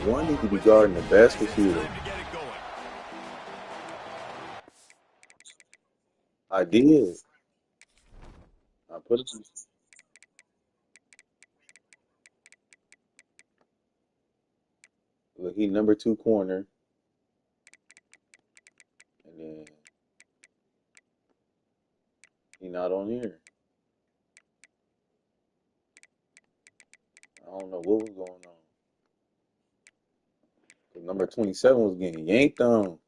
One need to be guarding the best receiver. I did. I put it. Look, he number 2 corner, and then he not on here. I don't know what was going on. 'Cause number 27 was getting yanked on,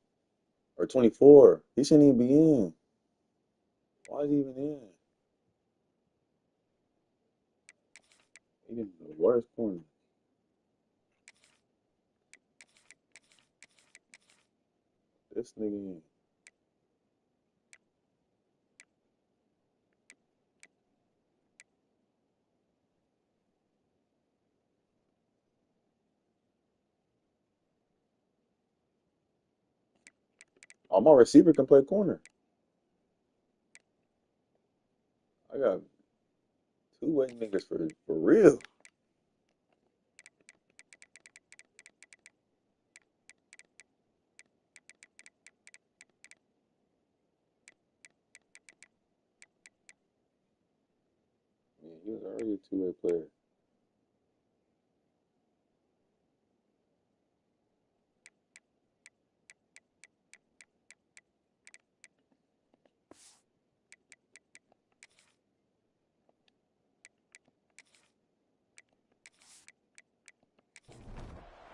or 24. He shouldn't even be in. Why is he even in? He in the worst corner. This nigga in. Oh, my receiver can play corner. I got 2 waiting niggas for real. Yeah, he was already a 2-way player.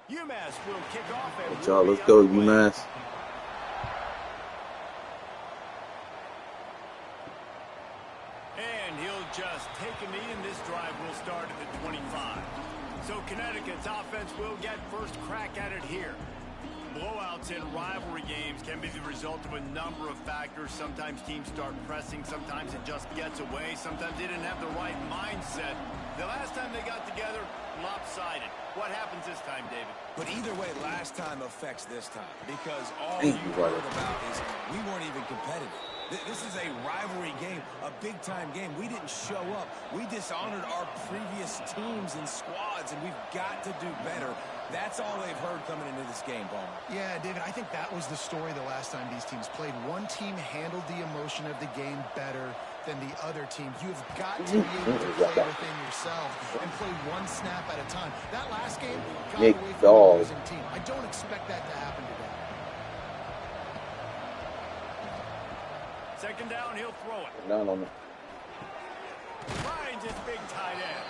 UMass will kick off. But y'all, let's go, UMass. And he'll just take a knee, and this drive will start at the 25. So Connecticut's offense will get first crack at it here. Blowouts in rivalry games can be the result of a number of factors. Sometimes teams start pressing. Sometimes it just gets away. Sometimes they didn't have the right mindset. The last time they got together, lopsided. What happens this time, David? But either way, last time affects this time. Because all you heard about is we weren't even competitive. This is a rivalry game, a big-time game. We didn't show up. We dishonored our previous teams and squads, and we've got to do better. That's all they've heard coming into this game, Palmer. Yeah, David, I think that was the story the last time these teams played. One team handled the emotion of the game better than the other team. You've got to be able to play within yourself and play one snap at a time. That last game got away from the losing team. I don't expect that to happen today. Second down, he'll throw it. Down on it. Finds his big tight end.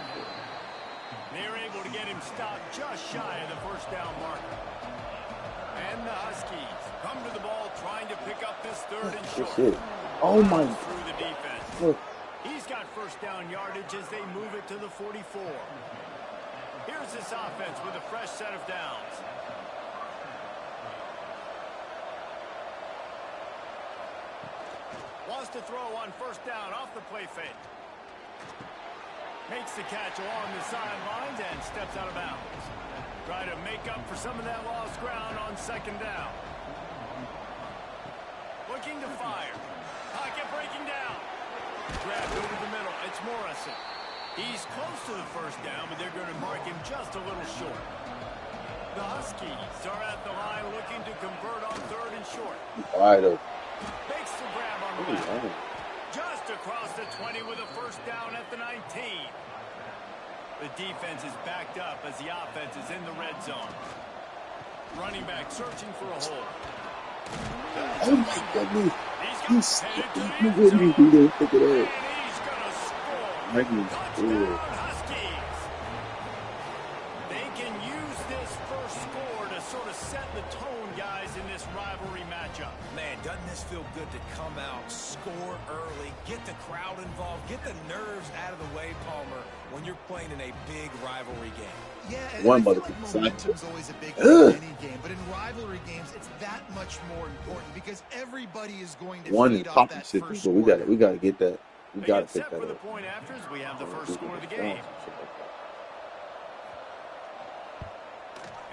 They're able to get him stopped just shy of the first down marker. And the Huskies come to the ball trying to pick up this third and short. Oh my. Through the defense. Look. He's got first down yardage as they move it to the 44. Here's this offense with a fresh set of downs. Wants to throw on first down off the play fake. Makes the catch along the sidelines and steps out of bounds. Try to make up for some of that lost ground on second down. Looking to fire. Pocket breaking down. Grabbed over the middle. It's Morrison. He's close to the first down, but they're going to mark him just a little short. The Huskies are at the line looking to convert on third and short. Makes the grab on the left. Just across the 20 with a first down at the 19. The defense is backed up as the offense is in the red zone. Running back searching for a hole. Oh my goodness. He's going to do that. Look at that. And he's going to score. Huskies. They can use this first score to sort of set the tone, guys, in this rivalry matchup. Man, doesn't this feel good to come out, score early, get the crowd involved, get the nerves out of the way, Palmer, when you're playing in a big rivalry game. Yeah, and One I feel like momentum's always a big thing in any game, but in rivalry games, it's that much more important because everybody is going to feed off that first score. We got to get that. We got to pick that for the up. point afters, we have the first score of the game.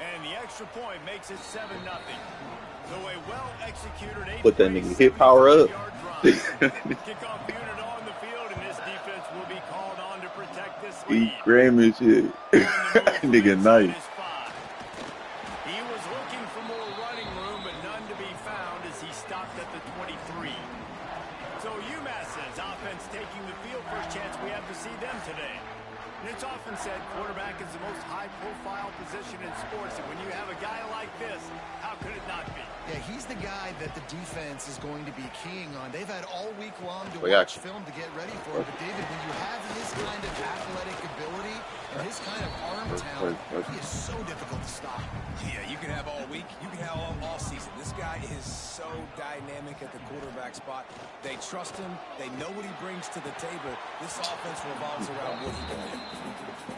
And the extra point makes it 7-0. So a well-executed Put that nigga hip power up. Kickoff unit on the field, and this defense will be called on to protect this lead. Graham is shit. Nigga nice. And it's often said quarterback is the most high-profile position in sports, and when you have a guy like this, how could it not be? Yeah, he's the guy that the defense is going to be keying on. They've had all week long to Play watch action. film to get ready for it. But, David, when you have his kind of athletic ability and his kind of arm talent, he is so difficult to stop. Yeah, you can have all week. You can have all season. This guy is so dynamic at the quarterback spot. They trust him. They know what he brings to the table. This offense revolves around what he can do.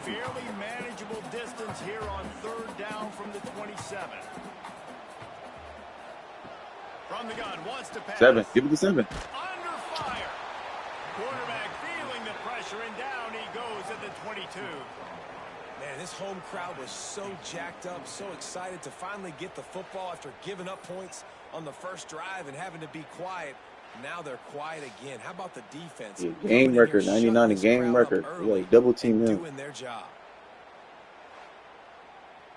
Fairly manageable distance here on 3rd down from the 27. From the gun, wants to pass. 7. Give it to 7. Under fire. Quarterback feeling the pressure, and down he goes at the 22. Man, this home crowd was so jacked up, so excited to finally get the football after giving up points on the first drive and having to be quiet. Now they're quiet again. How about the defense? Yeah, game record, 99 a game record. Yeah, double team him. Doing their job.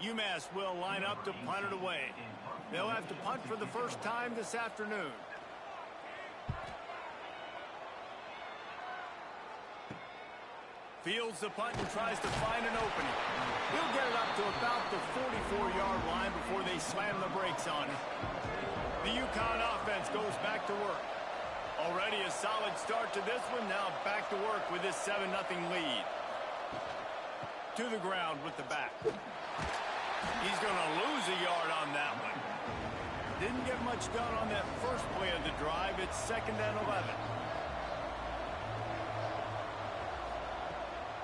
UMass will line up to punt it away. They'll have to punt for the first time this afternoon. Fields the punt and tries to find an opening. He'll get it up to about the 44-yard line before they slam the brakes on it. The UConn offense goes back to work. Already a solid start to this one. Now back to work with this 7-0 lead. To the ground with the back. He's going to lose a yard on that one. Didn't get much done on that first play of the drive. It's 2nd and 11.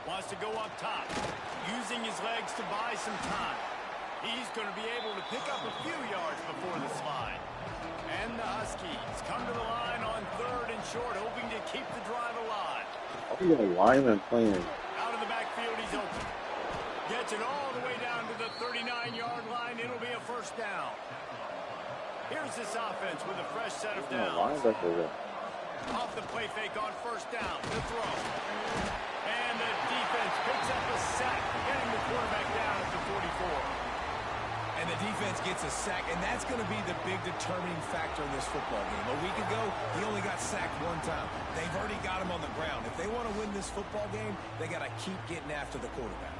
Wants to go up top, using his legs to buy some time. He's going to be able to pick up a few yards before the slide. And the Huskies come to the line on 3rd and short, hoping to keep the drive alive. How are you a lineman playing? Out of the backfield, he's open. Gets it all the way down to the 39-yard line. It'll be a first down. Here's this offense with a fresh set of downs. Off the play fake on first down. The throw. And the defense picks up a sack, getting the quarterback down at the 44. And the defense gets a sack, and that's going to be the big determining factor in this football game. A week ago, he only got sacked 1 time. They've already got him on the ground. If they want to win this football game, they got to keep getting after the quarterback.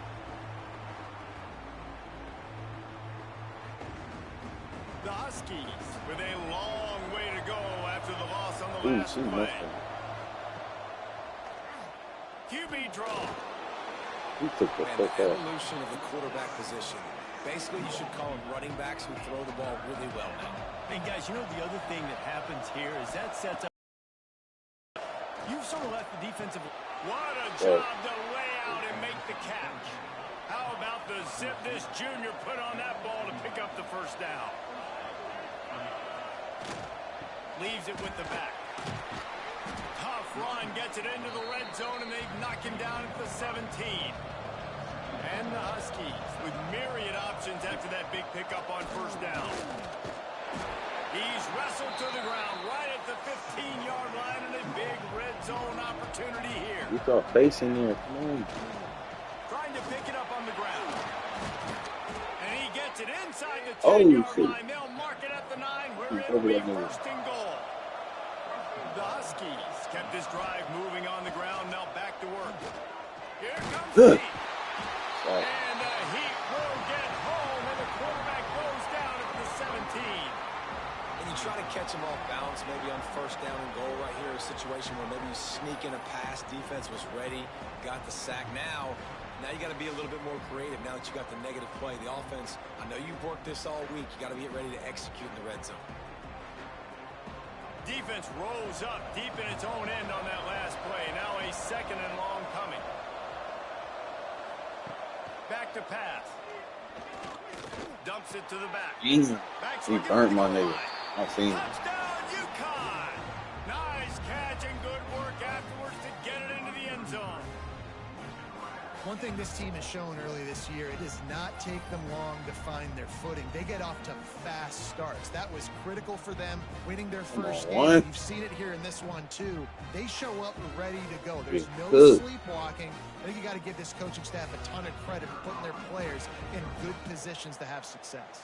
The Huskies with a long way to go after the loss on the last play. QB draw. He took the And the evolution of the quarterback position. Basically, you should call them running backs who throw the ball really well now. And guys, you know the other thing that happens here is that sets up. You've sort of left the defensive. What a job to lay out and make the catch. How about the zip this junior put on that ball to pick up the first down? Leaves it with the back. Tough run, gets it into the red zone, and they knock him down at the 17. And the Huskies with myriad options after that big pickup on first down. He's wrestled to the ground right at the 15-yard line, and a big red zone opportunity here. You got face in there. Come on. Trying to pick it up on the ground. And he gets it inside the 10-yard line. They'll mark it at the 9, where it'll be 1st and goal. The Huskies kept this drive moving on the ground. Now back to work. Here comes the heat. And the Heat will get home, and the quarterback goes down at the 17. And you try to catch him off balance, maybe on 1st down and goal right here, a situation where maybe you sneak in a pass, defense was ready, got the sack. Now you got to be a little bit more creative now that you got the negative play. The offense, I know you've worked this all week. You got to get ready to execute in the red zone. Defense rolls up deep in its own end on that last play. Now a 2nd and long coming. Back to pass. Dumps it to the back. He burnt my nigga. I've seen him. Touchdown, UConn! Nice catch and good work afterwards to get it into the end zone. One thing this team has shown early this year, it does not take them long to find their footing. They get off to fast starts. That was critical for them, winning their first game. You've seen it here in this one, too. They show up ready to go. There's no sleepwalking. I think you got to give this coaching staff a ton of credit for putting their players in good positions to have success.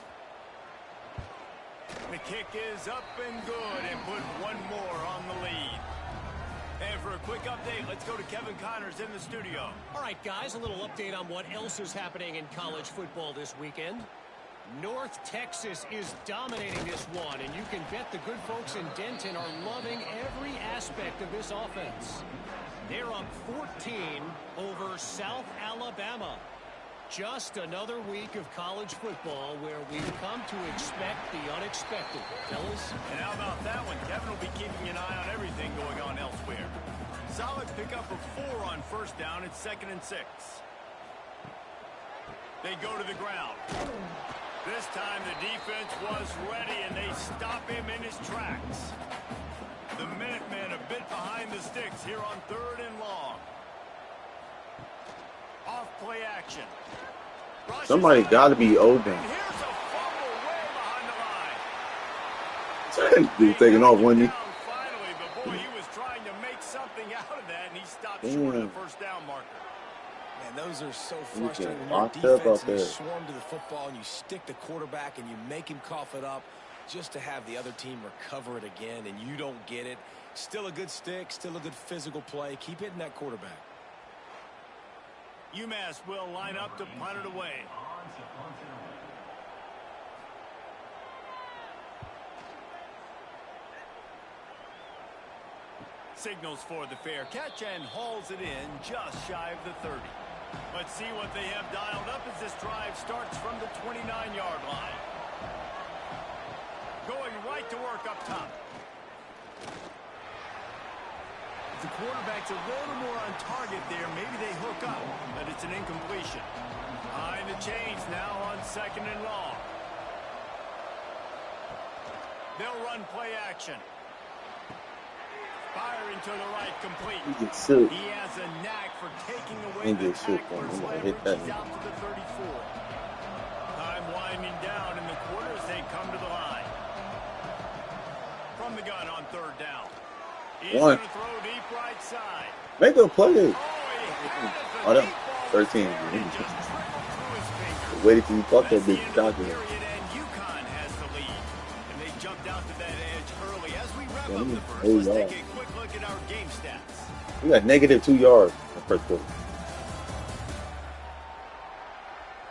The kick is up and good, and put one more on the lead. And for a quick update, let's go to Kevin Connors in the studio. All right, guys, a little update on what else is happening in college football this weekend. North Texas is dominating this one, and you can bet the good folks in Denton are loving every aspect of this offense. They're up 14 over South Alabama. Just another week of college football where we've come to expect the unexpected, fellas. And how about that one? Kevin will be keeping an eye on everything going on elsewhere. Solid pickup of 4 on first down. It's 2nd and 6. They go to the ground. This time the defense was ready, and they stop him in his tracks. The Minutemen a bit behind the sticks here on 3rd and long. Off play action. Somebody got to be open. And here's a fumble way behind the line. Dude taking off, wasn't he? Finally, but boy, he was trying to make something out of that, and he stopped short of the first down marker. Man, those are so frustrating when locked your up defense out and you there. swarm to the football and you stick the quarterback and you make him cough it up just to have the other team recover it again, and you don't get it. Still a good stick, still a good physical play. Keep hitting that quarterback. UMass will line up to punt it away. Signals for the fair catch and hauls it in just shy of the 30. Let's see what they have dialed up as this drive starts from the 29-yard line. Going right to work up top. If the quarterback's a little more on target there, maybe they hook up, but it's an incompletion. Behind the chains now on 2nd and long. They'll run play action. Firing to the right, complete. He has a knack for taking away the tackler's leverage. He's out to the 34. Time winding down in the quarter as they come to the line. From the gun on 3rd down. He's going to throw deep right side. Make a play. Oh, that 13. Waited till you caught that big document. And UConn has the lead. And they jumped out to that edge early. As we wrap up the first, let's take a quick look at our game stats. We got -2 yards in the first quarter.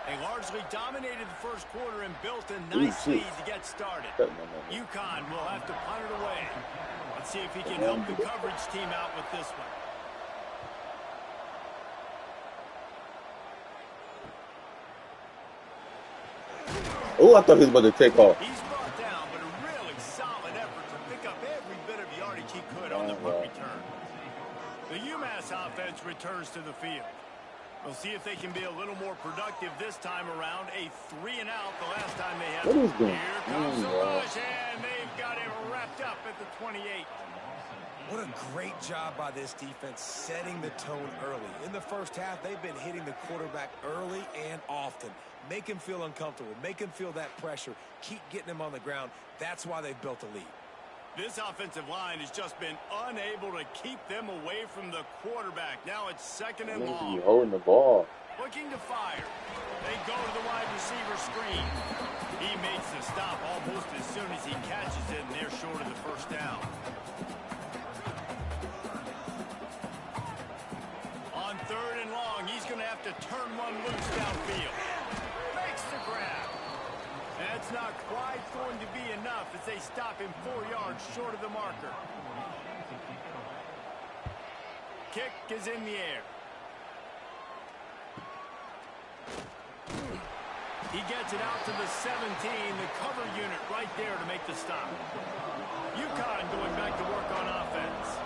They largely dominated the first quarter and built a nice lead to get started. UConn will have to punt it away. Let's see if he can help the coverage team out with this one. Oh, I thought he was about to take off. He's brought down, but a really solid effort to pick up every bit of yardage he could on the punt return. The UMass offense returns to the field. We'll see if they can be a little more productive this time around. A 3-and-out the last time they had. What is going on? Here comes the rush, and they've got him wrapped up at the 28. What a great job by this defense setting the tone early. In the first half, they've been hitting the quarterback early and often. Make him feel uncomfortable. Make him feel that pressure. Keep getting him on the ground. That's why they've built a lead. This offensive line has just been unable to keep them away from the quarterback. Now it's 2nd and long. You holding the ball. Looking to fire. They go to the wide receiver screen. He makes the stop almost as soon as he catches it, and they're short of the first down. On 3rd and long, he's going to have to turn one loose downfield. Makes the grab. That's not quite going to be enough as they stop him 4 yards short of the marker. Kick is in the air. He gets it out to the 17, the cover unit right there to make the stop. UConn going back to work on offense.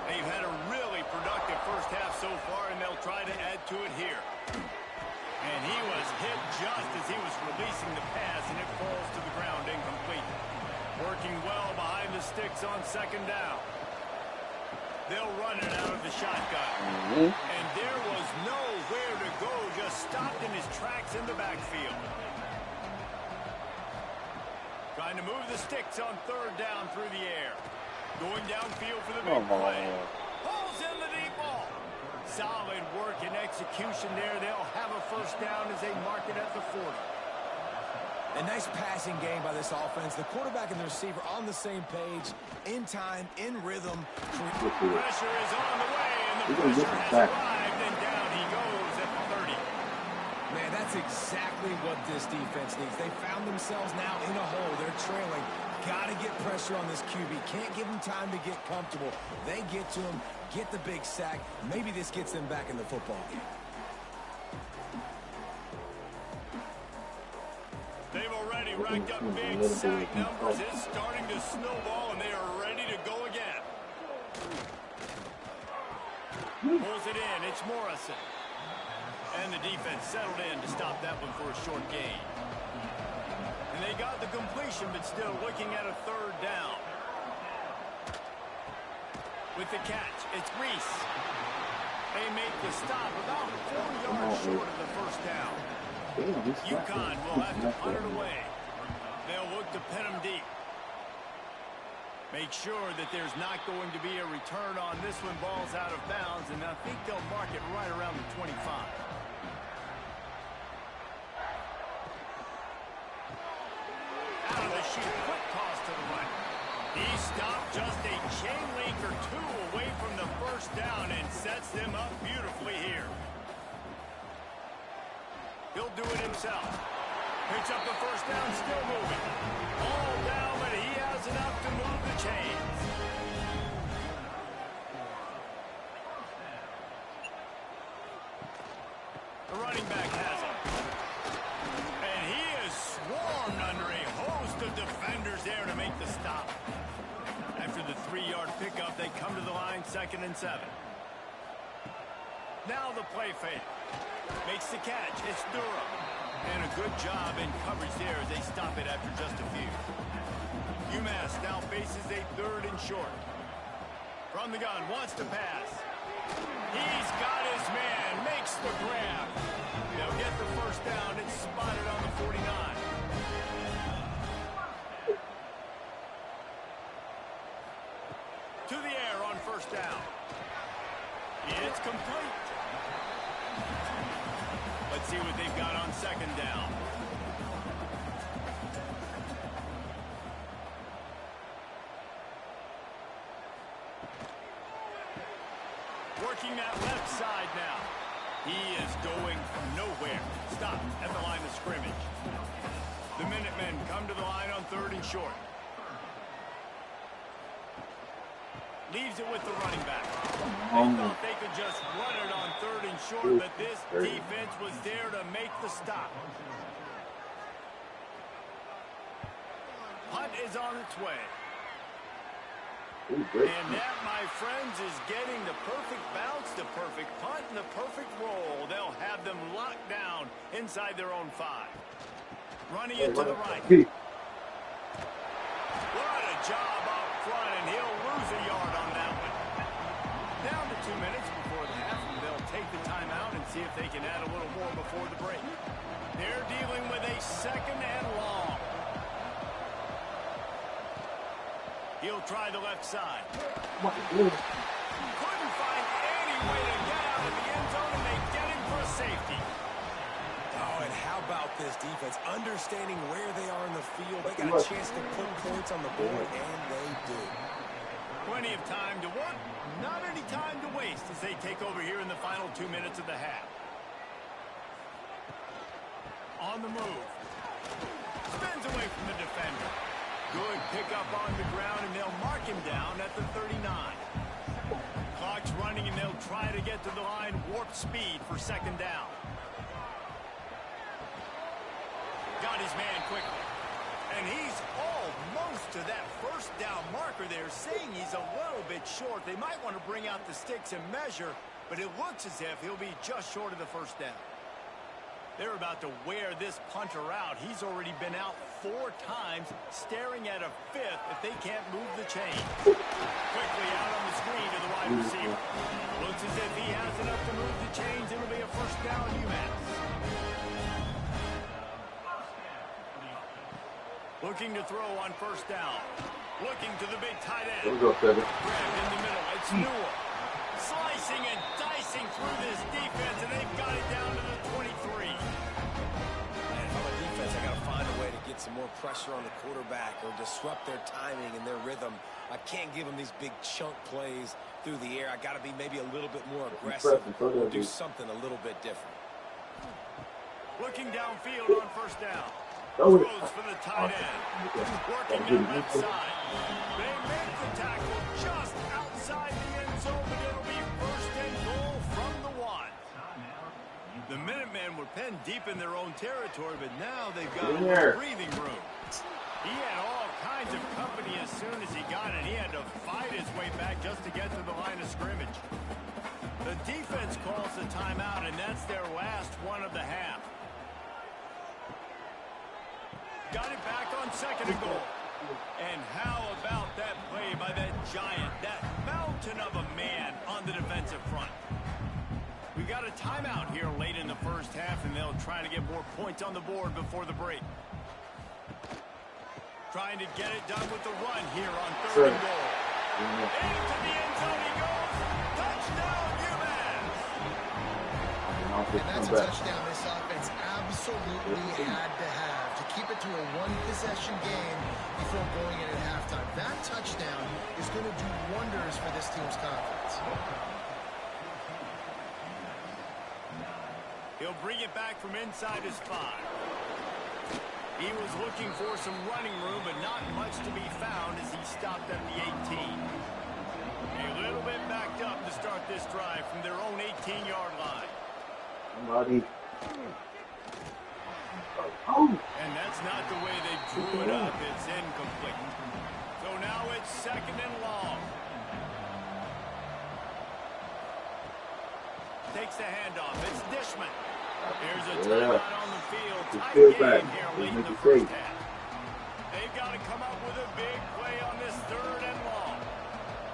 They've had a really productive first half so far, and they'll try to add to it here. And he was hit just as he was releasing the pass, and it falls to the ground incomplete. Working well behind the sticks on 2nd down. They'll run it out of the shotgun. And there was nowhere to go, just stopped in his tracks in the backfield. Trying to move the sticks on 3rd down through the air. Going downfield for the big play. Pulls in the deep ball. Solid work and execution there. They'll have a first down as they mark it at the 40. A nice passing game by this offense. The quarterback and the receiver on the same page, in time, in rhythm. Pressure is on the way, and the pressure has arrived, and down he goes at the 30. Man, that's exactly what this defense needs. They found themselves now in a hole. They're trailing. Got to get pressure on this QB. Can't give him time to get comfortable. They get to him, get the big sack. Maybe this gets them back in the football game. They've already racked up big sack numbers. It's starting to snowball, and they are ready to go again. Pulls it in. It's Morrison. And the defense settled in to stop that one for a short gain. And they got the completion, but still looking at a third down. With the catch, it's Reese. They make the stop about 4 yards short of the first down. UConn will have to punt it away. They'll look to pin them deep. Make sure that there's not going to be a return on this one. Ball's out of bounds, and I think they'll mark it right around the 25. Out of the chute, quick toss to the right. He stopped just a chain link or two away from the first down and sets them up beautifully here. He'll do it himself. Picks up the first down, still moving. All down, but he has enough to move the chains. The running back has it. And he is swarmed under a host of defenders there to make the stop. After the 3-yard pickup, they come to the line, 2nd and 7. Now the play fake. Makes the catch. It's Durham. And a good job in coverage there as they stop it after just a few. UMass now faces a 3rd and short. From the gun, wants to pass. He's got his man. Makes the grab. They'll get the first down. It's spotted on the 49. To the air on first down. It's complete. Let's see what they've got on 2nd down. Working that left side now. He is going from nowhere. Stop at the line of scrimmage. The Minutemen come to the line on 3rd and short. Leaves it with the running back. They thought they could just run it on 3rd and short, but this defense was there to make the stop. Punt is on its way. And that, my friends, is getting the perfect bounce, the perfect punt, and the perfect roll. They'll have them locked down inside their own 5. Running it to the right. What a job up front, and he'll lose a yard on that one. Down to 2 minutes before the half, and they'll take the timeout and see if they can add a little more before the break. They're dealing with a 2nd and long. He'll try the left side. Couldn't find any way to get out of the end zone, and they get him for a safety. Oh, and how about this defense? Understanding where they are in the field. They got a chance to put points on the board, and they do. Plenty of time to work, not any time to waste as they take over here in the final 2 minutes of the half. On the move. Spins away from the defender. Good pickup on the ground, and they'll mark him down at the 39. Clock's running, and they'll try to get to the line. Warp speed for 2nd down. Got his man quickly. And he's almost to that first down marker there, saying he's a little bit short. They might want to bring out the sticks and measure, but it looks as if he'll be just short of the first down. They're about to wear this punter out. He's already been out 4 times, staring at a 5th if they can't move the chain. Quickly out on the screen to the wide receiver. Looks as if he has enough to move the chains. It'll be a first down, UMass. Looking to throw on first down. Looking to the big tight end. Grabbed in the middle. It's Newell. Slicing and dicing through this defense, and they've got it down to the 23. And if I'm a defense, I got to find a way to pressure on the quarterback or disrupt their timing and their rhythm. I can't give them these big chunk plays through the air. I got to be maybe a little bit more aggressive or do something a little bit different. Looking downfield on first down. Throws for the tight end. Working that left side. They make the tackle just outside the end zone, but it'll be first and goal from the 1. The Minutemen were penned deep in their own territory, but now they've got a little breathing room. He had all kinds of company as soon as he got it. He had to fight his way back just to get to the line of scrimmage. The defense calls the timeout, and that's their last one of the half. Got it back on second and goal. And how about that play by that giant, that mountain of a man on the defensive front? We got a timeout here late in the first half, and they'll try to get more points on the board before the break. Trying to get it done with the run here on third and goal. Into the end zone he goes. Touchdown, UMass! And that's a touchdown this offense absolutely had to have to keep it to a one-possession game before going in at halftime. That touchdown is going to do wonders for this team's confidence. He'll bring it back from inside his 5. He was looking for some running room, but not much to be found as he stopped at the 18. A little bit backed up to start this drive from their own 18-yard line. Somebody. And that's not the way they drew it up. It's incomplete. So now it's second and long. Takes the handoff. It's Dishman. Here's a timeout on the field. Tight game here late in the first half. They've got to come up with a big play on this third and long.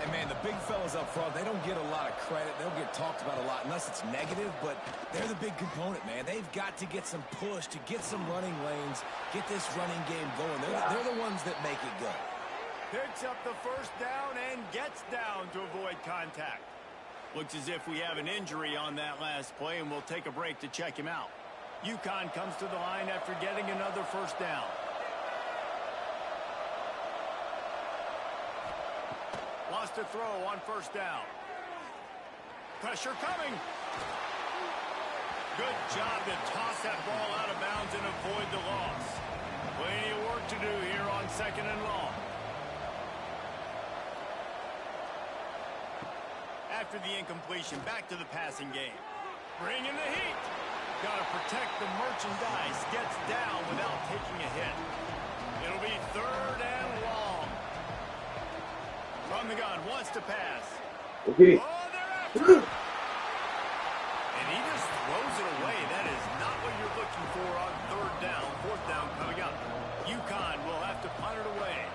And, man, the big fellas up front, they don't get a lot of credit. They'll get talked about a lot unless it's negative, but they're the big component, man. They've got to get some push to get some running lanes, get this running game going. They're the ones that make it go. Picks up the first down and gets down to avoid contact. Looks as if we have an injury on that last play, and we'll take a break to check him out. UConn comes to the line after getting another first down. Lost a throw on first down. Pressure coming. Good job to toss that ball out of bounds and avoid the loss. Plenty of work to do here on second and long. After the incompletion, back to the passing game. Bringing the heat. Got to protect the merchandise. Gets down without taking a hit. It'll be third and long. From the gun, wants to pass. Okay. Oh, they're after him. And he just throws it away. That is not what you're looking for on third down. Fourth down coming up. UConn will have to punt it away.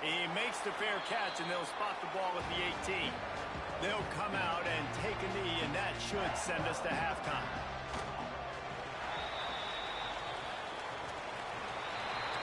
He makes the fair catch, and they'll spot the ball at the 18. They'll come out and take a knee, and that should send us to halftime.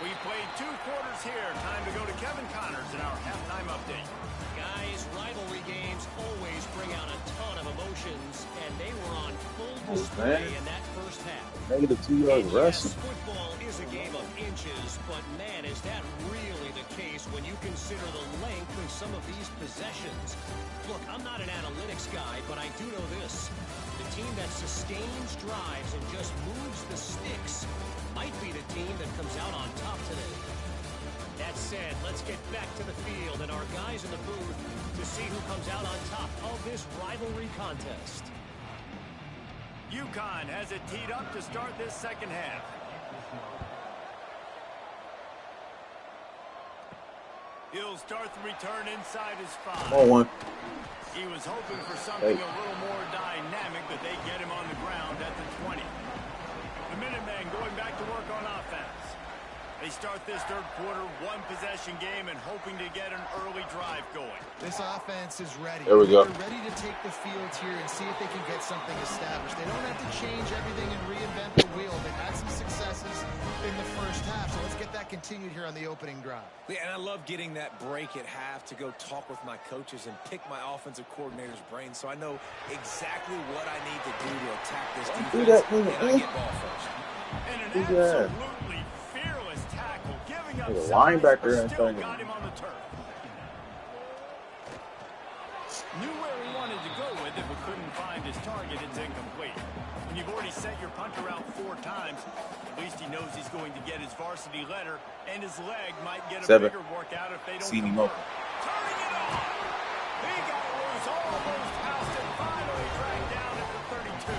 We played 2 quarters here. Time to go to Kevin Connors in our halftime update. Guys, rivalry games always bring out a ton of emotions, and they were on full display in that first half. Negative 2-yard rush. Yes, football is a game of inches, but man, is that really the case when you consider the length of some of these possessions. Look, I'm not an analytics guy, but I do know this. The team that sustains drives and just moves the sticks might be the team that comes out on top today. That said, let's get back to the field and our guys in the booth to see who comes out on top of this rivalry contest. UConn has it teed up to start this second half. He'll start the return inside his 5. Ball 1. He was hoping for something a little more dynamic, but they get him on the ground at the 20. The Minutemen going back to work on offense. They start this third quarter, one-possession game, and hoping to get an early drive going. This offense is ready. There we go. They're ready to take the field here and see if they can get something established. They don't have to change everything and reinvent the wheel. They've had some successes in the first half, so let's get that continued here on the opening drive. Yeah, and I love getting that break at half to go talk with my coaches and pick my offensive coordinator's brain so I know exactly what I need to do to attack this defense, and I get ball first. And an absolutely fearless tackle, giving up a size, linebacker but and still something. got him on the turf. Knew where he wanted to go with it, but couldn't find his target. It's incomplete. When you've already sent your punter out 4 times, at least he knows he's going to get his varsity letter, and his leg might get a bigger workout if they don't convert. Turning it on! He got loose, almost housed it, finally dragged down at the 32.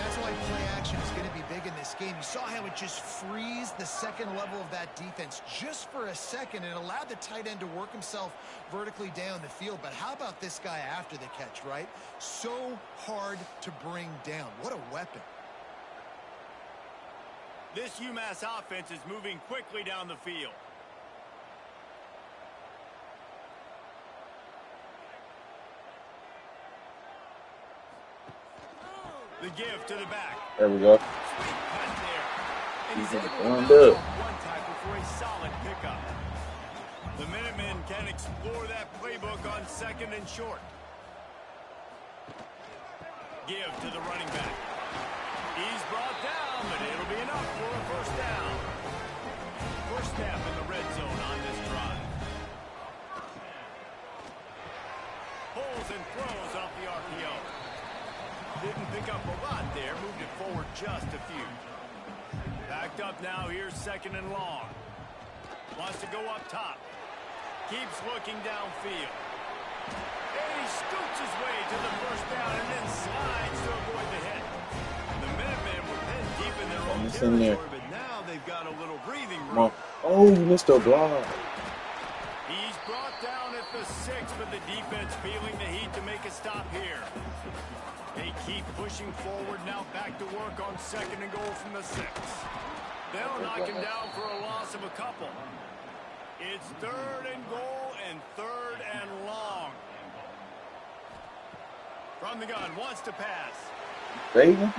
That's why play action is going to be big in this game. You saw how it just frees the second level of that defense just for a second. It allowed the tight end to work himself vertically down the field. But how about this guy after the catch, right? So hard to bring down. What a weapon. This UMass offense is moving quickly down the field. The give to the back. There we go. Sweet cut there. And he's He's able to going bounce up. off one tackle for a solid pickup. The Minutemen can explore that playbook on 2nd and short. Give to the running back. He's brought down, but it'll be enough for a first down. First snap in the red zone on this drive. Pulls and throws off the RPO. Didn't pick up a lot there, moved it forward just a few. Backed up now, here's 2nd and long. Wants to go up top. Keeps looking downfield. And he scoots his way to the first down and then slides to avoid the hit. The Minutemen were then deep in their own territory, but now they've got a little breathing room. Oh, you missed a block. He's brought down at the 6, but the defense feeling the heat to make a stop here. They keep pushing forward, now back to work on 2nd and goal from the 6. They'll knock him down for a loss of a couple. It's 3rd and goal and 3rd and long. From the gun, wants to pass. Crazy. Oh, and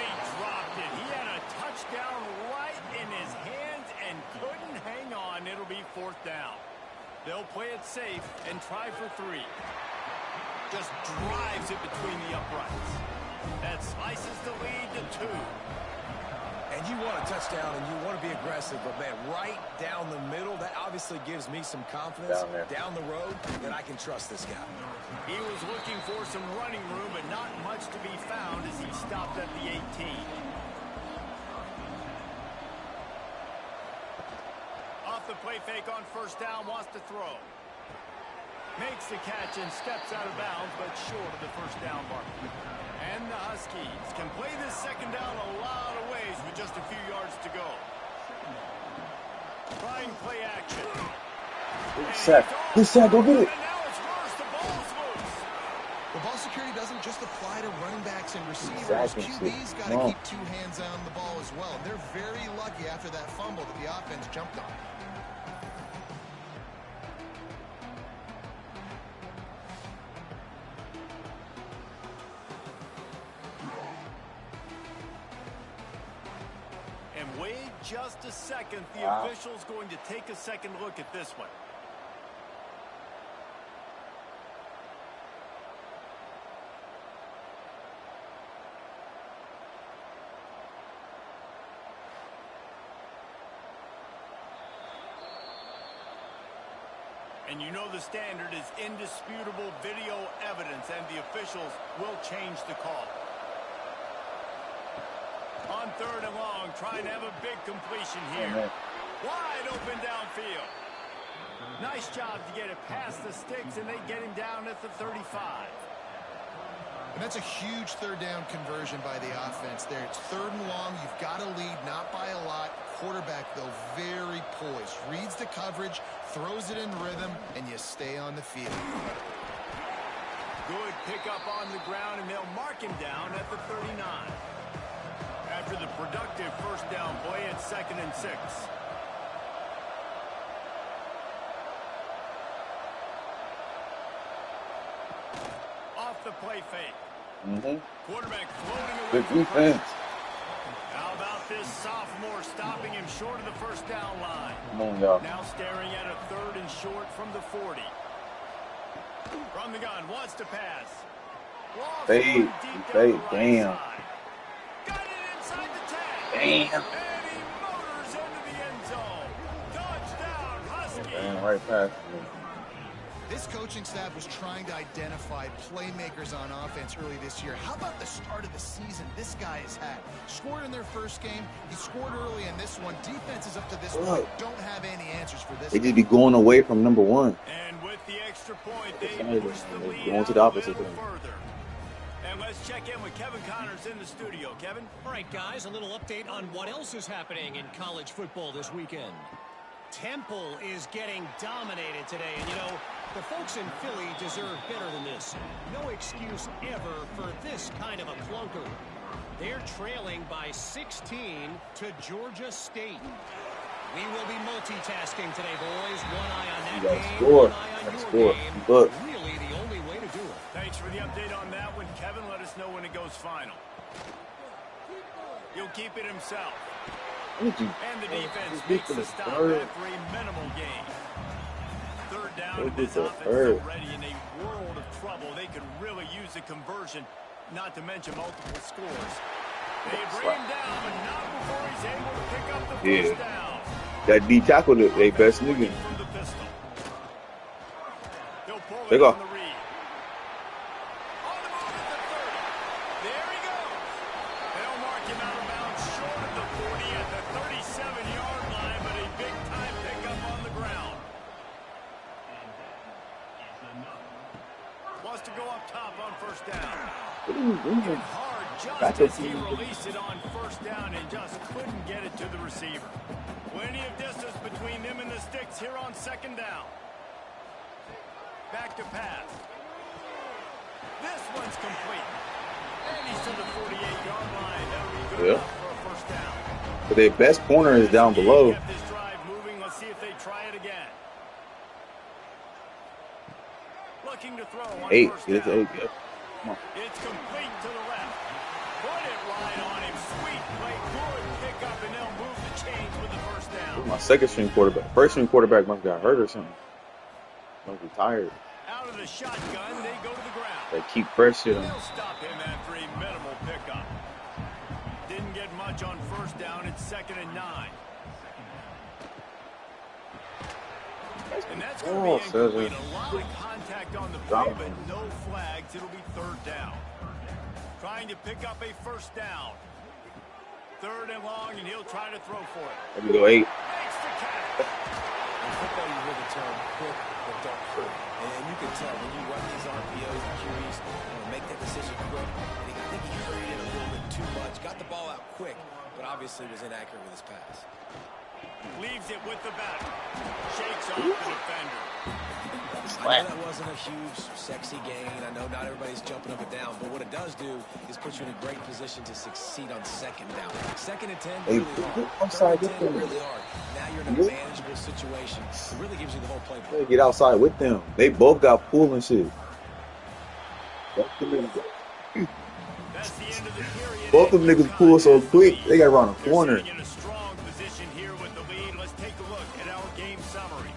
he dropped it. He had a touchdown right in his hands and couldn't hang on. It'll be 4th down. They'll play it safe and try for 3. Just drives it between the uprights. That slices the lead to 2. And you want a touchdown and you want to be aggressive, but man, right down the middle, that obviously gives me some confidence down the road that I can trust this guy. He was looking for some running room, but not much to be found as he stopped at the 18. Off the play fake on first down, wants to throw. Makes the catch and steps out of bounds, but short of the first down mark. And the Huskies can play this 2nd down a lot of ways with just a few yards to go. Trying play action. Good sack, go get it. And now it's worse. The ball's loose. The ball security doesn't just apply to running backs and receivers. Exactly. QB's got to keep 2 hands on the ball as well. They're very lucky after that fumble that the offense jumped on. And wait just a second. The official's going to take a second look at this one. And you know the standard is indisputable video evidence, and the officials will change the call. On 3rd and long, trying to have a big completion here. Wide open downfield. Nice job to get it past the sticks, and they get him down at the 35. And that's a huge 3rd down conversion by the offense there. It's 3rd and long. You've got to lead, not by a lot. Quarterback, though, very poised. Reads the coverage, throws it in rhythm, and you stay on the field. Good pickup on the ground, and they'll mark him down at the 39. after the productive first down play at 2nd and 6. Off the play fake. Quarterback floating away. Good defense. How about this sophomore stopping him short of the first down line? Come on, y'all. Now staring at a 3rd and short from the 40. From the gun, wants to pass. Fade. Fade. Damn. Got it inside the tag. Damn. And he motors into the end zone. Touchdown, Husky. Damn, right past me. This coaching staff was trying to identify playmakers on offense early this year. How about the start of the season this guy has had? Scored in their first game. He scored early in this one. Defenses up to this point don't have any answers for this. They just be going away from number one. And with the extra point, they push the lead going to the out opposite a little thing. further. And let's check in with Kevin Connors in the studio. Kevin? All right, guys, a little update on what else is happening in college football this weekend. Temple is getting dominated today, and you know, the folks in Philly deserve better than this. No excuse ever for this kind of a clunker. They're trailing by 16 to Georgia State. We will be multitasking today, boys. One eye on that game, Score. one eye on your Score. game. Look. Really the only way to do it. Thanks for the update on that one, Kevin. Let us know when it goes final. He'll keep it himself. And the defense makes the stop after a minimal gain. 3rd down, and this offense is already in a world of trouble. They could really use a conversion, not to mention multiple scores. They bring him down, but not before he's able to pick up the first down. That D tackle, they best nigga. From the pistol. They'll pull They it go. on the read. On the move at the 30. There he goes. They'll mark him out of bounds short of the 40 at the 37-yard line, but a big-time pickup on the ground. Wants to go up top on first down. Hit hard just as he released it on first down and just couldn't get it to the receiver. Plenty of distance between them and the sticks here on 2nd down. Back to pass. This one's complete. And he's to the 48-yard line. That'll be good enough for a first down. But their best corner is down below. Kept this drive moving. Let's see if they try it again. Looking to throw on 8. first It's down. 8. Yeah. Come on. It's complete to the left. Put it right on him. Sweet play. Good pickup, and they'll move the chains with the first down. My 2nd string quarterback. 1st string quarterback must have got hurt or something. Must be tired. Out of the shotgun, they go to the ground. They keep pressure. They'll stop him after a minimal pickup. Didn't get much on first down. It's 2nd and 9. And that's going to be incomplete. A lot of contact on the play, but no flags. It'll be 3rd down. Trying to pick up a first down. 3rd and long, and he'll try to throw for it. There we go, 8. Makes the catch. In football, you hear the term quick but don't hurry. And you can tell when you run these RPOs and QEs, make that decision quick. And I think he hurried it a little bit too much. Got the ball out quick, but obviously was inaccurate with his pass. Leaves it with the back. Shakes off the defender. I know that wasn't a huge, sexy gain. I know not everybody's jumping up and down, but what it does do is put you in a great position to succeed on 2nd down. 2nd and 10, really hard. 3rd and 10, really hard. Now you're in a manageable situation. It really gives you the whole playbook. Get outside with them. They both got pull and shit. That's the end of the period. Both of them niggas pull so quick, they got around a corner. They're sitting in a strong position here with the lead. Let's take a look at our game summary.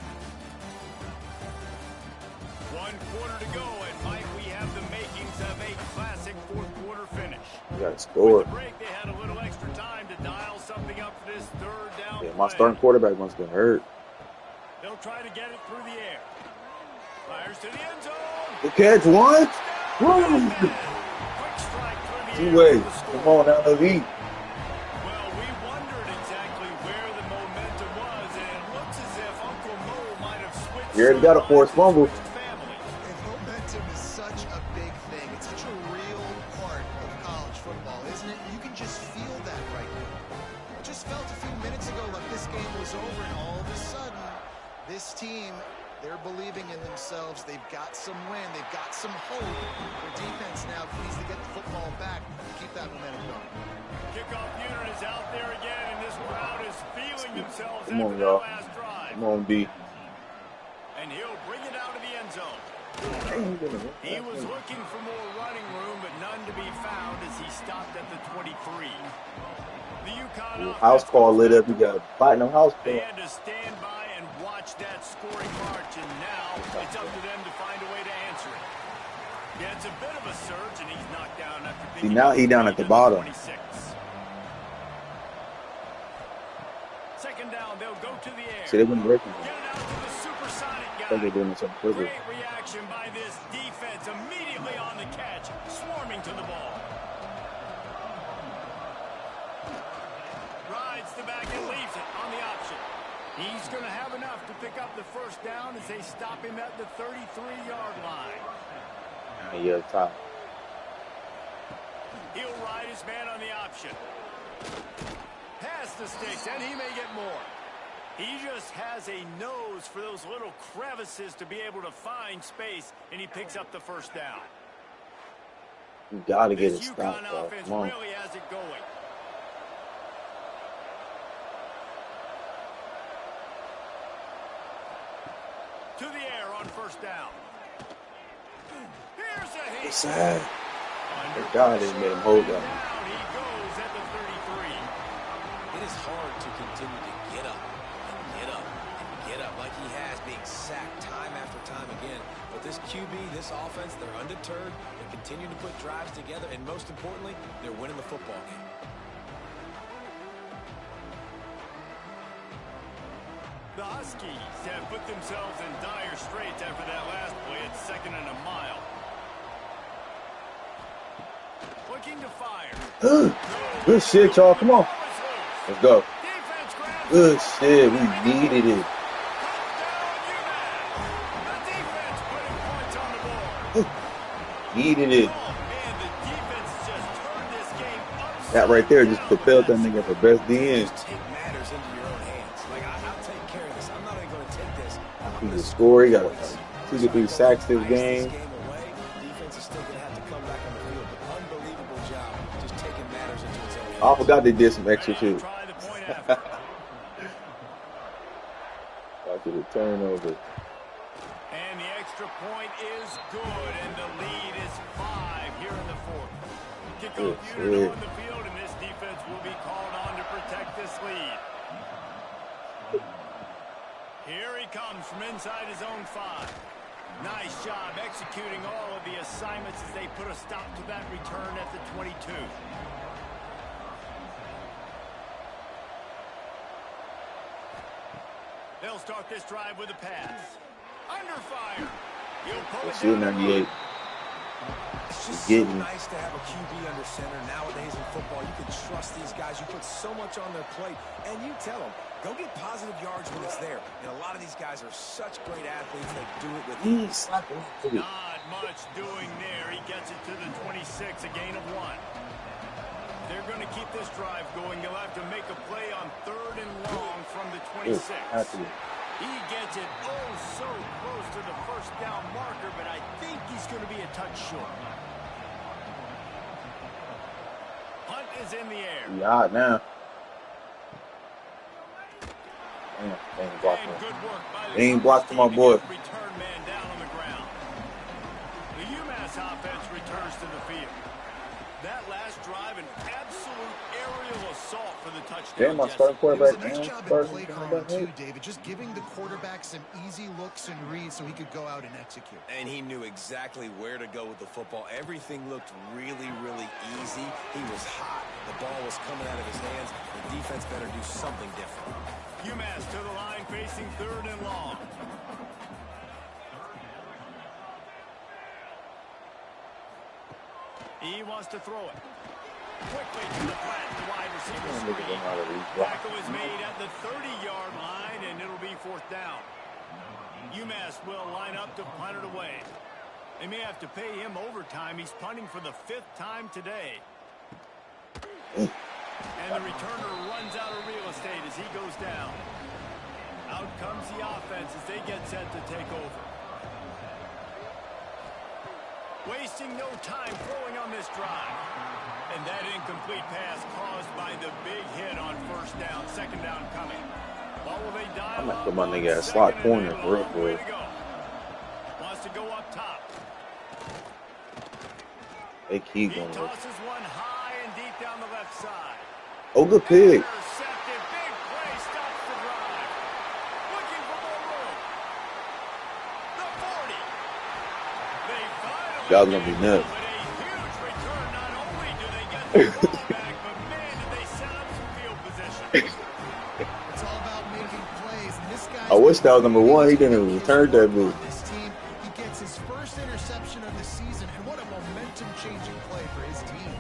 1 quarter to go, and Mike, we have the makings of a classic 4th quarter finish. You gotta score. With the break, they had a little extra time to dial something up for this 3rd down. Yeah, my play. starting quarterback must have been hurt. They'll try to get it through the air. Fires to the end zone. Good catch, one. Woo! Quick strike through the 2 air ways. for the score. Come on, now the lead. Well, we wondered exactly where the momentum was, and it looks as if Uncle Mo might have switched. You already got a forced fumble. Family. And momentum is such a big thing. It's such a real part of college football, isn't it? You can just feel that right now. It just felt a few minutes ago like this game was over, and all of a sudden, this team They're believing in themselves. They've got some wind. They've got some hope. Their defense now needs to get the football back and keep that momentum going. Kickoff unit is out there again, and this crowd is feeling themselves Come after on, that y'all. last drive. Come on, B. And he'll bring it out of the end zone. He was looking for more running room, but none to be found as he stopped at the 23. The UConn house call lit up. We got a platinum house call. They had to stand by and watch that scoring march, and now it's up to them to find a way to answer it. Yeah, it's a bit of a surge, and he's knocked down after picking now he down at the bottom. 26. Second down, they'll go to the air. See, they wouldn't break it. Get it out to the supersonic guy. I think they're doing something quicker. Great reaction by this defense, immediately on the catch, swarming to the ball. Rides the back and leaves it on the option. He's going to have enough to pick up the first down as they stop him at the 33-yard line. Yeah, top. He'll ride his man on the option. Pass the sticks, and he may get more. He just has a nose for those little crevices to be able to find space, and he picks up the first down. You got to get it This stopped, UConn bro. offense Come on. really has it going. To the air on first down. Here's a hit. It's sad. Thank God they made him hold that. Down he goes at the 33. It is hard to continue to get up and get up and get up like he has, being sacked time after time again. But this QB, this offense, they're undeterred. They continue to put drives together, and most importantly, they're winning the football game. The Huskies have put themselves in dire straits after that last play at 2nd and a mile. Looking to fire. Good shit, y'all. Come on. Let's go. Defense grabs Good it. shit. We needed it. Touchdown, UMass. The defense putting points on the board. Needed it. Oh, man, the defense just turned this game upside That right there just down. propelled that nigga for best DN. Just take matters into your own hands. Like, I'll take care of this. I'm not even going to take this. He just scored. He got 2 to 3 sacks this game. Away. Defense is still going to have to come back on the field. But unbelievable job just taking matters into its own hands. I forgot they did some extra shit. Try the point after. I did a turnover. And the extra point is good, and the lead is 5 here in the fourth. Kickoff Good unit shit. on the field, and this defense will be called on to protect this lead. Here he comes from inside his own 5. Nice job executing all of the assignments as they put a stop to that return at the 22. They'll start this drive with a pass. Under fire. He'll pull Let's it see down. 98. It's just so Getting. nice to have a QB under center. Nowadays in football, you can trust these guys. You put so much on their plate, and you tell them, go get positive yards when it's there. And a lot of these guys are such great athletes. They do it with ease. Not much doing there. He gets it to the 26, a gain of 1. They're going to keep this drive going. They'll have to make a play on 3rd and long from the 26. He gets it oh so close to the first down marker, but I think he's going to be a touch short. Hunt is in the air. We hot now. Damn, they ain't blocked And him. good work by the They ain't blocked team my to boy. get the return man down on the ground. The UMass offense returns to the field. That last drive, an absolute aerial assault for the touchdown. Damn, my Jesse. starting It was quarterback. a nice Damn, job at starting play calling quarterback. too, David, just giving the quarterback some easy looks and reads so he could go out and execute. And he knew exactly where to go with the football. Everything looked really, really easy. He was hot. The ball was coming out of his hands. The defense better do something different. UMass to the line facing 3rd and long. He wants to throw it. Quickly to the flat, the wide receiver screen. Tackle is made at the 30-yard line, and it'll be 4th down. UMass will line up to punt it away. They may have to pay him overtime. He's punting for the 5th time today. And the returner runs out of real estate as he goes down. Out comes the offense as they get set to take over. Wasting no time throwing on this drive. And that incomplete pass caused by the big hit on first down. Second down coming. What will they dial? I'm gonna put my nigga at slot corner for real, for real. Wants to go up top. They keep going. He tosses one high and deep down the left side. Oh, good pick. Intercepted. Big play stops the drive. Looking for more room. The 40. They finally Y'all gonna be nuts. with a huge return. Not only do they get the ball back, but man, did they set up some field position. It's all about making plays. And this guy. I wish that was number one. He didn't even return that move. This team, he gets his first interception of the season, and what a momentum-changing play for his team.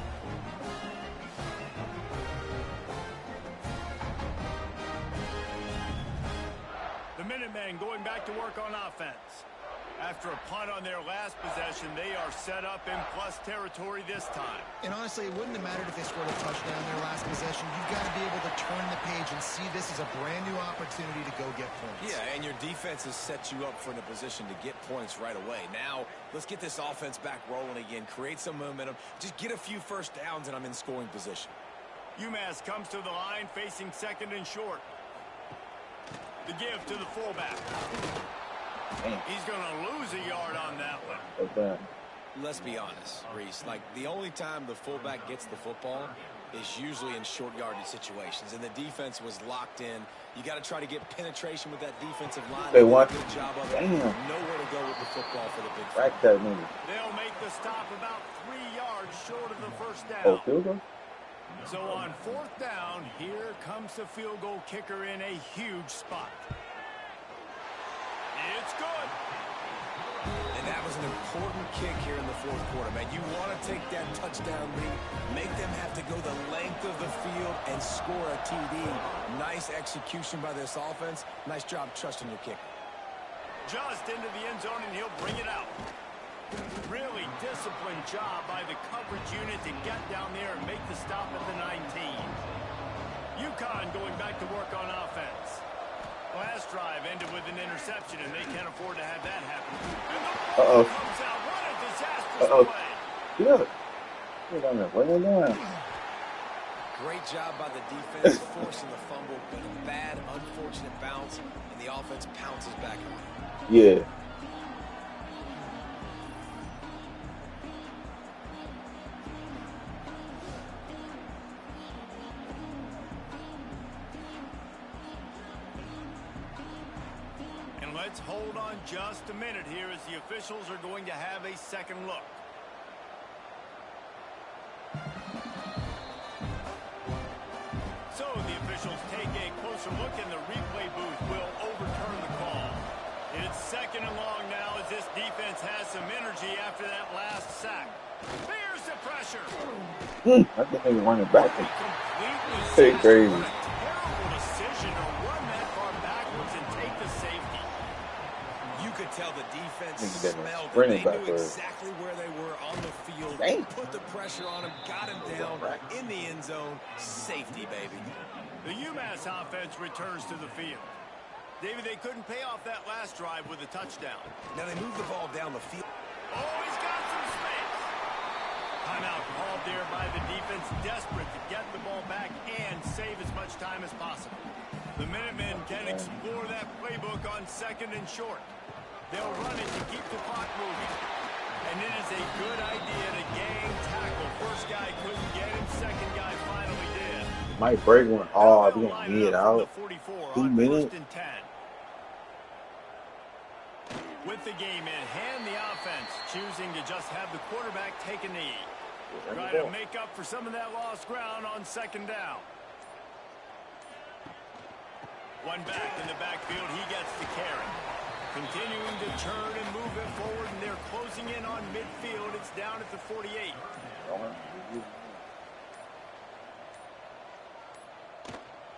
The Minutemen going back to work on offense. After a punt on their last possession, they are set up in plus territory this time. And honestly, it wouldn't have mattered if they scored a touchdown their last possession. You've got to be able to turn the page and see this as a brand new opportunity to go get points. Yeah, and your defense has set you up for a position to get points right away. Now, let's get this offense back rolling again, create some momentum, just get a few first downs, and I'm in scoring position. UMass comes to the line facing second and short. The give to the fullback. He's going to lose a yard on that one. Okay. Let's be honest, Reese. Like, the only time the fullback gets the football is usually in short yardage situations, and the defense was locked in. You got to try to get penetration with that defensive line. They want. Good job of it. Damn. Nowhere to go with the football for the big Rack that nigga. They'll make the stop about 3 yards short of the first down. Oh, field goal? So on fourth down, here comes the field goal kicker in a huge spot. It's good. And that was an important kick here in the fourth quarter, man. You want to take that touchdown lead, make them have to go the length of the field and score a TD. Nice execution by this offense. Nice job trusting your kicker. Just into the end zone, and he'll bring it out. Really disciplined job by the coverage unit to get down there and make the stop at the 19. UConn going back to work on offense. Last drive ended with an interception, and they can't afford to have that happen. And the ball comes out. What a disastrous play. Yeah. Get on there. Bring it down. Great job by the defense forcing the fumble, but a bad, unfortunate bounce, and the offense pounces back on it. Yeah. Let's hold on just a minute here as the officials are going to have a second look. So the officials take a closer look, and the replay booth will overturn the call. It's second and long now as this defense has some energy after that last sack. Here's the pressure. I think they running back. Hey, crazy. Terrible decision to run that far backwards and take the safety. You could tell the defense smelled it. Sprinting They knew backwards. exactly where they were on the field. Dang. Put the pressure on him, got him down in the end zone. Safety, baby. The UMass offense returns to the field. David, they couldn't pay off that last drive with a touchdown. Now they move the ball down the field. Oh, he's got some space. Timeout called there by the defense, desperate to get the ball back and save as much time as possible. The Minutemen can explore that playbook on second and short. They'll run it to keep the clock moving. And it is a good idea to gang tackle. First guy couldn't get him, second guy finally did. Might break one. Oh, we gonna need it out. 2 minutes. With the game in hand, the offense choosing to just have the quarterback take a knee. Try to make up for some of that lost ground on second down. One back in the backfield, he gets the carry. Continuing to turn and move it forward, and they're closing in on midfield. It's down at the 48.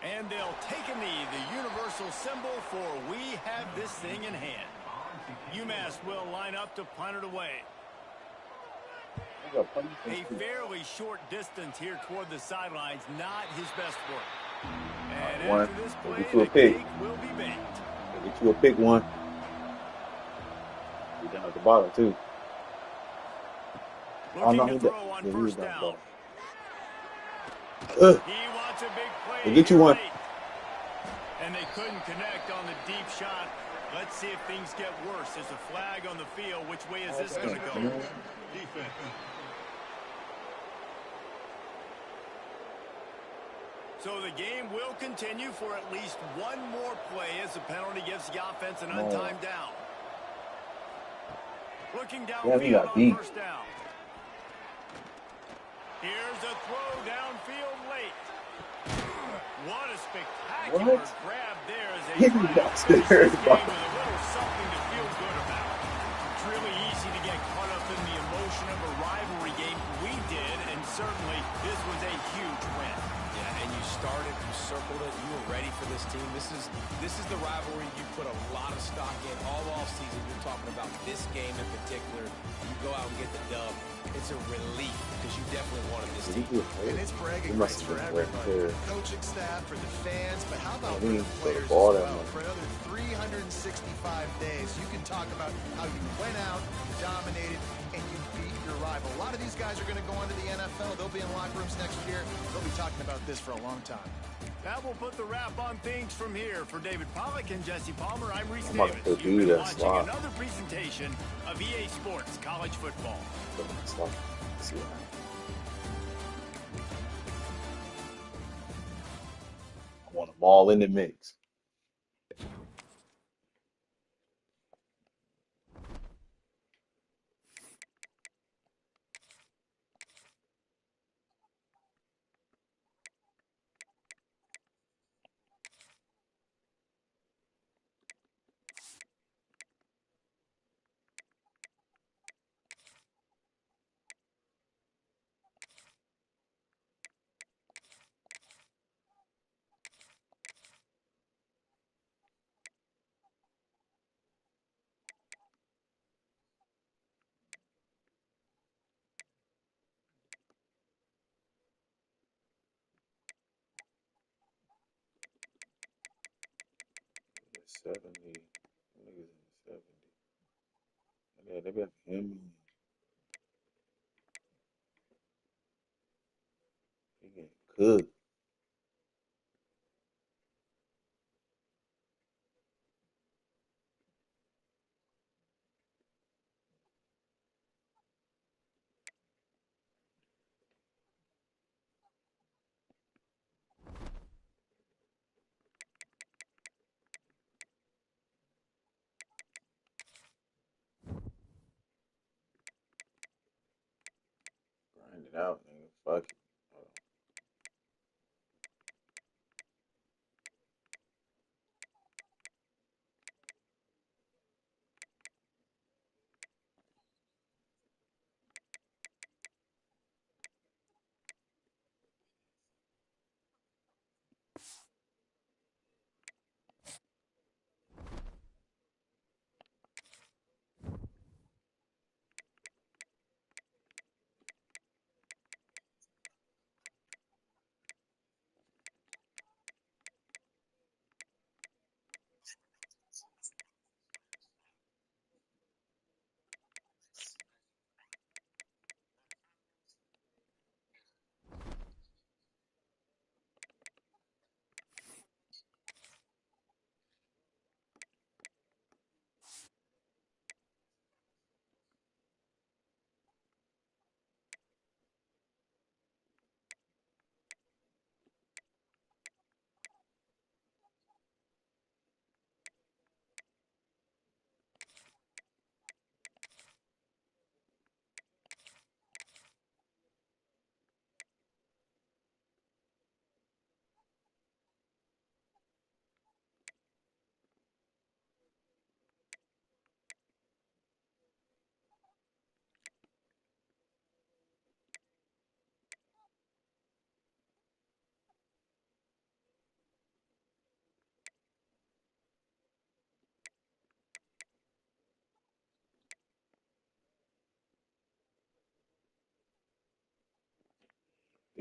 And they'll take a knee, the universal symbol for we have this thing in hand. UMass will line up to punt it away. A fairly short distance here toward the sidelines, not his best work. All right, And one. after this Go play, get you a the pick. cake will be baked. Go get you a pick one. He down at the bottom too. Oh Looking no, to he down. throw on Yeah, he was first down the down. bottom. Ugh. He wants a big Go play get you here one. late. And they couldn't connect on the deep shot. Let's see if things get worse. There's a flag on the field. Which way is this going to go? Defense. So the game will continue for at least one more play as the penalty gives the offense an untimed down. Looking Damn, he downfield got on beat. first down. Here's a throw downfield late. What a spectacular What? grab there as He they try to got finish this game scared. with a little something to feel good about. It's really easy to get caught up in the emotion of a rivalry game. We did, and certainly this was a huge win. Yeah, and you started, you circled it, you were ready for this team. This is the rivalry you put a lot of stock in all offseason. You're talking about this game in particular. You go out and get the dub. It's a relief because you definitely wanted this Did he team. do a play? And it's He bragging must rights have for been everybody. right there. Coaching staff, for the fans, but how about Man, he for the didn't throw the players as ball that well? much. For another 365 days, you can talk about how you went out, dominated, and you beat your rival. A lot of these guys are going to go on to the NFL. They'll be in locker rooms next year. They'll be talking about this for a long time. That will put the wrap on things from here. For David Pollack and Jesse Palmer, I'm Reese I'm about to Davis. put You've dude been that watching slot. another presentation of EA Sports College Football. Put him in the slot. Let's see what happens. I want them all in the mix. It's 70. Niggas in the 70. Yeah, they got him. He getting cooked. Grind it out, nigga. Fuck it.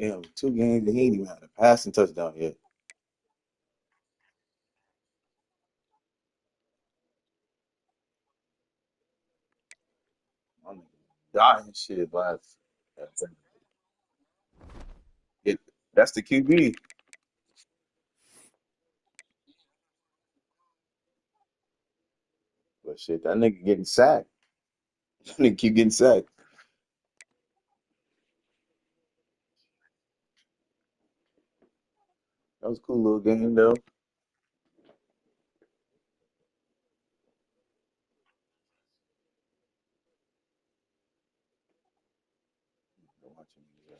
Damn, 2 games and he ain't even had a passing touchdown yet. dying shit last. It, that's the QB. But shit, that nigga getting sacked. That nigga keep getting sacked. That was a cool little game though. Watching these,